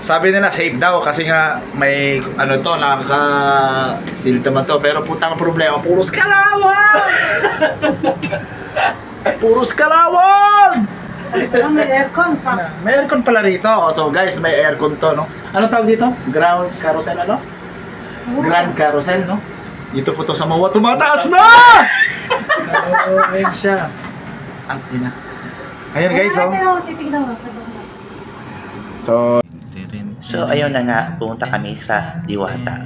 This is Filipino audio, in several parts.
Sabi nila safe daw kasi nga may ano to, nakaka-seal naman to. Pero putang problema, puros kalawang! Puros kalawang! May aircon pa. May aircon pala rito. So guys, may aircon to, no? Ano tawag dito? Ground carousel, ano? Grand carousel, no? Dito po to sa Mawa, tumataas na! Ayun siya. Ang ina. Ayan guys, oh. Titignan mo. So ayun na nga, pumunta kami sa Diwata.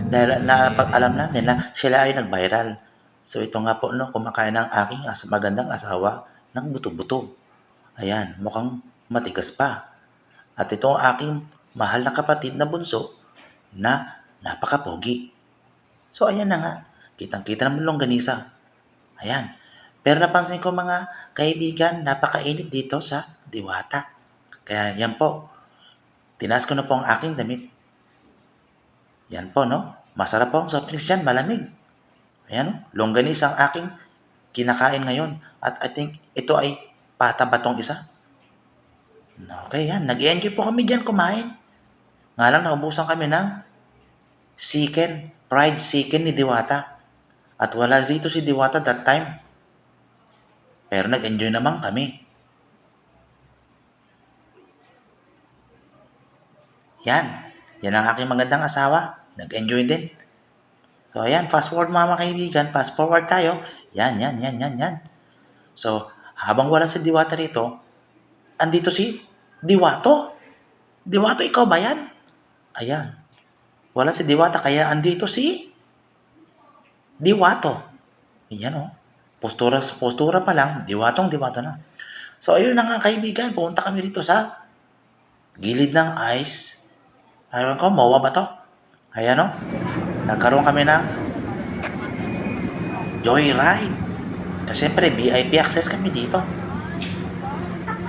Dahil napag-alam natin na sila ay nag-viral. So ito nga po, no, kumakain ng aking magandang asawa ng buto-buto. Ayan, mukhang matigas pa. At ito ang aking mahal na kapatid na bunso na napakapogi. So ayan na nga, kitang-kita naman longganisa. Ayan. Pero napansin ko mga kaibigan, napakainit dito sa Diwata. Kaya yan po, tinaas ko na po ang aking damit. Yan po, no? Masarap po ang soft drinks dyan, malamig. Ayan, no? Longganisa ang aking kinakain ngayon. At I think ito ay pata ba tong isa? Okay, yan. Nag-enjoy po kami dyan kumain. Nga lang, naubusan kami ng chicken, fried chicken ni Diwata. At wala rito si Diwata that time. Pero nag-enjoy naman kami. Yan. Yan ang aking magandang asawa. Nag-enjoy din. So, ayan. Fast forward mga kaibigan. Fast forward tayo. Yan. So, habang wala si Diwata rito, andito si Diwato. Diwato, ikaw ba yan? Ayan. Wala si Diwata, kaya andito si Diwato. Ayan, oh. Postura pa lang. Diwato na. So, ayun na nga kaibigan. Pumunta kami rito sa gilid ng ice. Ayun ko, mawa ba to? Ayan, o. Nagkaroon kami ng joyride. Kasi siyempre, VIP access kami dito.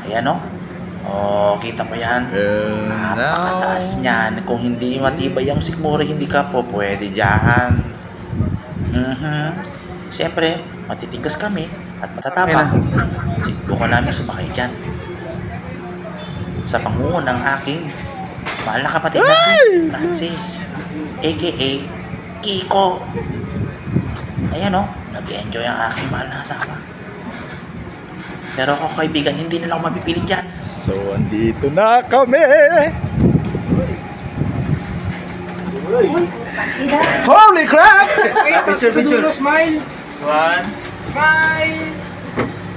Ayan, o. Oh, kita mo yan. Napakataas niyan. Kung hindi matibay ang sikmura, hindi ka po pwede dyan. Siyempre, matitigas kami at matatapang. Subukan namin sumakay dyan. Sa panguho ng aking mahal na kapatid na si Francis, a.k.a. Kiko. Ayan, o, nag-enjoy ang aking mahal na asawa. Pero ako kaibigan, hindi nila ako mapipilit dyan. So, andito na kami! Holy crap! Picture. Smile. One. Smile.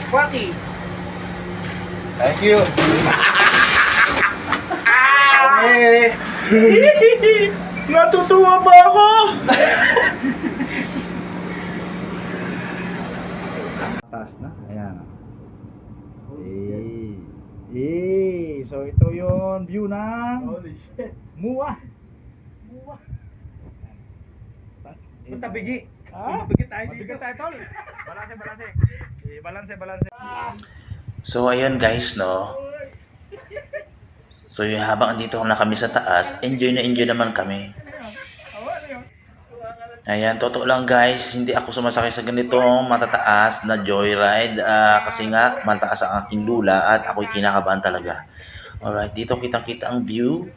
Quacky. Thank you! Natutuwa ba ako? Taas na. Ayan. So ito yon view ng Holy shit. Muwa. Matabigi. Ah? Matabigi tayo dito. Mabigat tayo, tol. Balanse. So, ayun guys, no. So, yung habang andito na kami sa taas, enjoy naman kami. Ayan, totoo lang guys, hindi ako sumasakay sa ganitong matataas na joyride kasi nga mataas ang aking lula at ako'y kinakabahan talaga. Alright, dito kitang-kita ang view.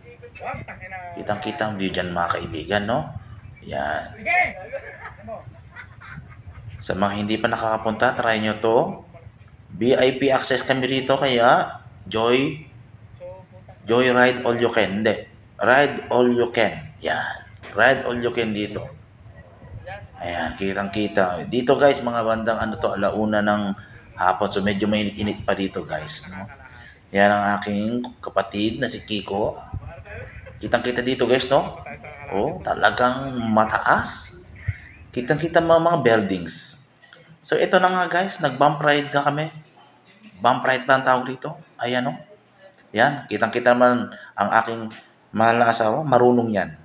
Kitang-kita ang view dyan mga kaibigan, no? Yan. Sa mga hindi pa nakakapunta, try nyo to. VIP access kami rito kaya Joyride all you can. Hindi. Ride all you can. Yan. Ride all you can dito. Ayan, kitang-kita. Dito guys, mga bandang alauna ng hapon. So medyo mainit-init pa dito guys. No? Yan ang aking kapatid na si Kiko. Kitang-kita dito guys, no? Oh, talagang mataas. Kitang-kita mga buildings. So ito na nga guys, nag-bump ride na kami. Bump ride pa ang tawag dito. Ayan, no? Yan, kitang-kita naman ang aking mahal na asawa, marunong yan.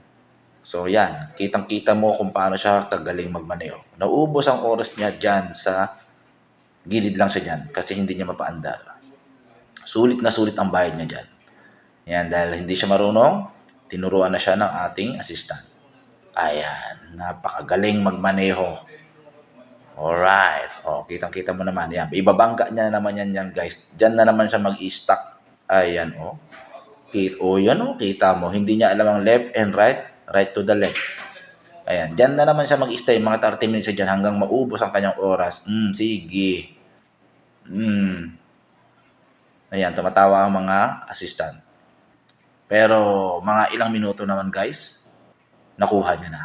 So yan, kitang-kita mo kung paano siya kagaling magmaneho. Naubos ang oras niya dyan sa gilid lang siya dyan kasi hindi niya mapaandar. Sulit na sulit ang bayad niya dyan. Yan, dahil hindi siya marunong, tinuruan na siya ng ating assistant. Ayan, napakagaling magmaneho. Alright, o, kitang-kita mo naman. Yan, ibabangga niya na naman yan guys. Dyan na naman siya mag-i-stack. Ayan, o. Yan o, kita mo. Hindi niya alam ang left and right to the left. Ayan, dyan na naman siya mag-stay mga 30 minutes dyan hanggang maubos ang kanyang oras. Sige. Ayan, tumatawa ang mga assistant. Pero mga ilang minuto naman guys, nakuha niya na.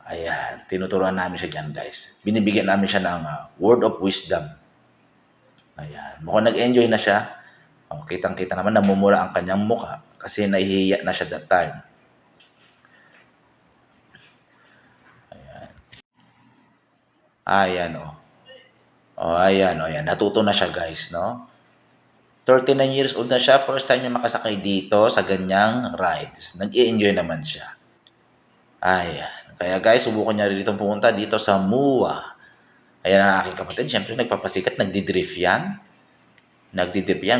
Ayan, tinuturuan namin siya dyan guys. Binibigyan namin siya ng word of wisdom. Ayan, mukhang nag-enjoy na siya. Kitang-kita naman namumula ang kanyang mukha kasi nahihiya na siya that time. Ayan o. Ayan. Natuto na siya guys, no? 39 years old na siya. First time niya makasakay dito sa ganyang rides. Nag-i-enjoy naman siya. Ayan. Kaya guys, subukan niya rin dito pumunta dito sa MUA. Ayan ang aking kapatid. Siyempre, nagpapasikat. Nagdi-drift yan.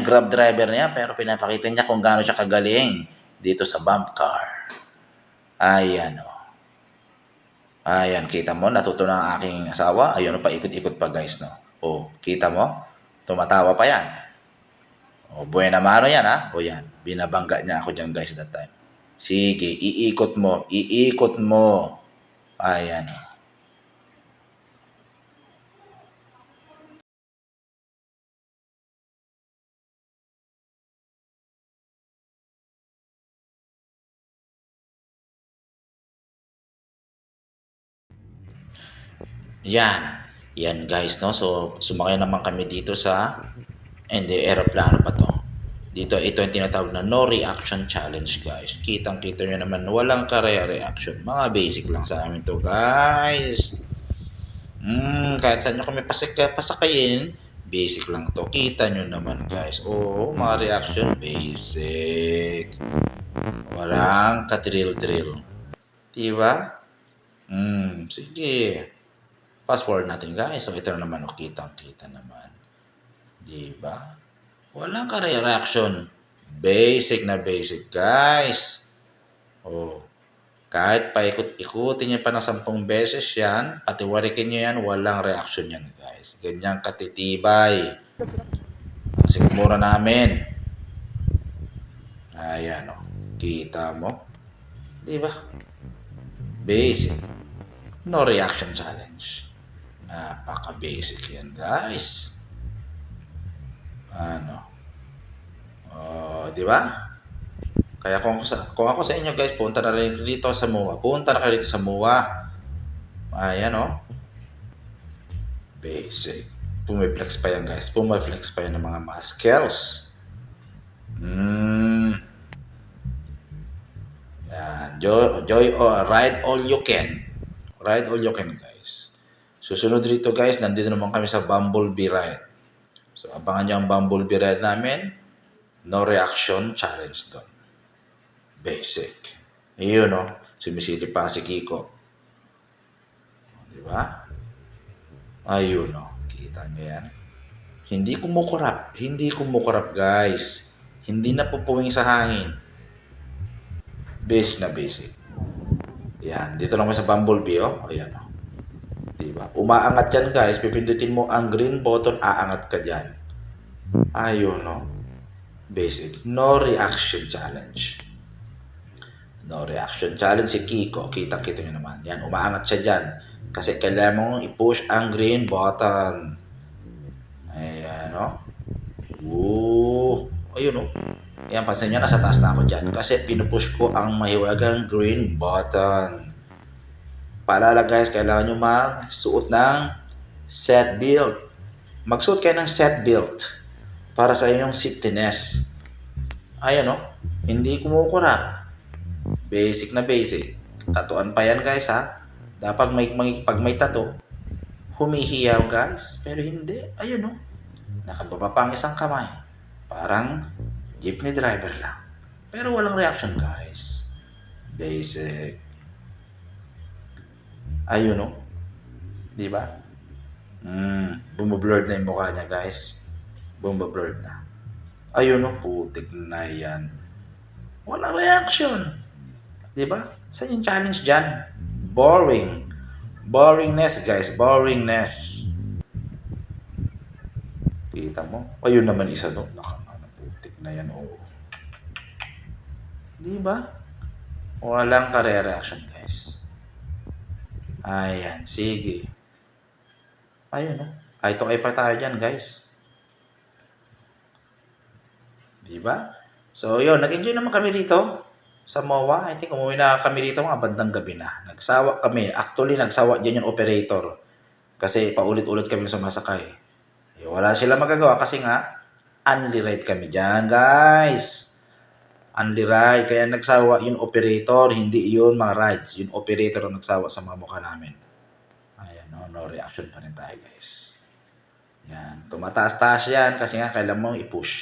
Grab driver niya. Pero pinapakita niya kung gaano siya kagaling dito sa bump car. Ayan o. Ayan, kita mo, natuto na ang aking asawa. Ayun, paikot-ikot pa guys, no? Kita mo? Tumatawa pa yan. Buena mano yan, ha? Yan, binabangga niya ako dyan guys that time. Sige, iikot mo. Ayan, o. Yan guys, no? So, sumakay naman kami dito sa aeroplano pa to. Dito, ito yung tinatawag na no reaction challenge guys. Kitang-kita nyo naman, walang kare-reaction. Mga basic lang sa amin to guys. Kahit saan nyo kami pasakayin, basic lang to. Kita nyo naman guys. Mga reaction, basic. Walang katril-trill. Diba? Sige. Fast forward natin guys. So ito naman, kitang-kita naman. Diba? Walang ka-reaction. Basic na basic guys. Kahit paikot-ikutin nyo pa ng 10 beses yan, patiwarikin nyo yan, walang reaction yan guys. Ganyang katitibay. Ang sikmura namin. Ayan o. Kita mo? Diba? Basic. No reaction challenge. Napaka-basic yan, guys. Di ba? Kaya kung ako sa inyo, guys, punta na rin dito sa MUA. Punta na kayo dito sa MUA. Ayan, Basic. Pumiflex pa yan, guys. Pumiflex pa yan ng mga muscles. Yan. Ride all you can. Ride all you can, guys. Susunod dito guys, nandito naman kami sa Bumblebee Ride. So, abangan nyo ang Bumblebee Ride namin. No reaction challenge doon. Basic. Ayun, sumisilip pa si Kiko. Diba? Ayun, kita nyo yan. Hindi kumukurap guys. Hindi na pupuwing sa hangin. Basic na basic. Yan, dito lang sa Bumblebee, Ayan, Diba? Umaangat yan guys, pipindutin mo ang green button, aangat ka dyan. Ayun, Basic. No reaction challenge. No reaction challenge si Kiko. Kita-kita nyo naman. Yan, umaangat siya dyan. Kasi kailangan mong i-push ang green button. Ayan, Ayun, Yan, pansin nyo, nasa taas na ako dyan. Kasi pinupush ko ang mahiwagang green button. Paalala guys, kailangan nyo magsuot ng seat belt. Magsuot kayo ng seat belt para sa inyong safetyness. Ayan, hindi kumukurap. Basic na basic. Tatuan pa yan guys, ha. Dapat pag may tato, humihiyaw guys. Pero hindi. Ayun, nakababa pa ang isang kamay. Parang jeepney driver lang. Pero walang reaction guys. Basic. Ayun, di ba? Bumublurred na yung mukha niya, guys. Bumublurred na. Ayun, putik na yan. Walang reaction. Di ba? Saan yung challenge dyan? Boring. Boringness, guys. Boringness. Kita mo? Ayun naman isa, putik na yan, Di ba? Walang kare-reaction, guys. Ayan, sige. Ayun, no? Ay, ito ay pa tayo dyan, guys. Di ba? So, yun. Nag-enjoy naman kami dito sa MOA. I think umuwi na kami dito mga bandang gabi na. Nagsawa kami. Actually, nagsawa dyan yung operator. Kasi paulit-ulit kami sumasakay. Eh, wala sila magagawa kasi nga, only ride kami dyan, guys. Only ride. Kaya nagsawa yung operator, hindi yun mga rides. Yung operator ang nagsawa sa mga mukha namin. Ayan, no reaction pa rin tayo, guys. Yan. Tumataas-taas yan kasi nga kailan mong i-push.